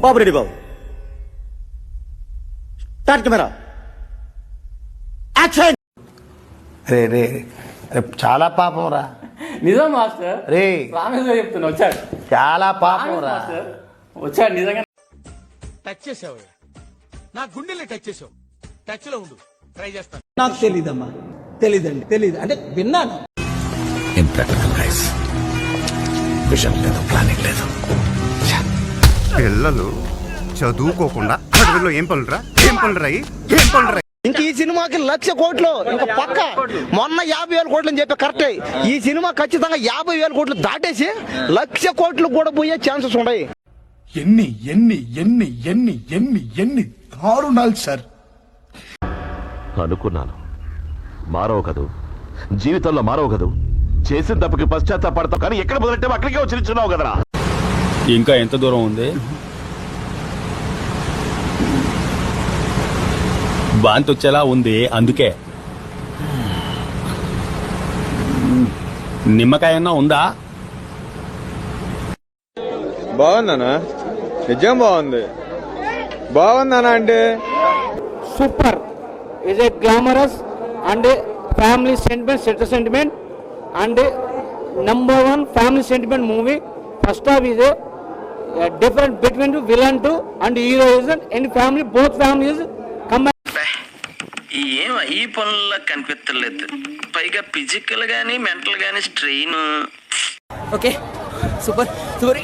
బాబు ready బాబు. Start camera action. రే రే రే చాలా పాపం రా. నిజం మాస్టర్. రే రామేశ్వర చెప్తున్నా వచ్చాడు. చాలా పాపం రా. వచ్చాడు నిజంగా. టచ్ చేసావు, నా గుండెల్ని టచ్ చేసావు. టచ్ లో ఉండు, ట్రై చేస్తాను. నాకు తెలీదమ్మా, తెలీదండి, తెలీదు అంటే విన్నాను. విషయం లేదు, ప్లానింగ్ లేదు. పిల్లలు చదువుకోకుండా అడవిలో ఏం పనులురా, ఏం పనులురాయి, ఏం పనులురాయి. ఇంక ఈ సినిమాకి 1,00,000 కోట్లు ఇంకా పక్క. మొన్న 50,000 కోట్లు అని చెప్పి కరెక్టే. ఈ సినిమా ఖచ్చితంగా 50,000 కోట్లు దాటేసి 1,00,000 కోట్లు కూడా పోయే ఛాన్సెస్ ఉన్నాయి. ఎన్ని ఎన్ని ఎన్ని ఎన్ని ఎన్ని ఎన్ని దారుణాలు సార్. అనుకున్నాను మారవు కదూ, జీవితంలో మారవు కదూ, చేసిన తప్పకి పశ్చాత్తాపడతావు, కానీ ఎక్కడ మొదలెట్టావు అక్కడికే వచ్చి నిల్చున్నావు కదరా. ఇంకా ఎంత దూరం ఉంది? వాంతి వచ్చేలా ఉంది, అందుకే. నిమ్మకాయ అన్నా ఉందా? బాగుందనా? నిజం బాగుంది. బాగుందనా అంటే super. Is a glamorous and family sentiment and number 1 family sentiment movie. First half is a different between villain to and heroism and family, both families combined. ఈ పనుల్లో కనిపించలేదు, పైగా ఫిజికల్ గానీ మెంటల్ గానీ స్ట్రెయిన్. Okay super super.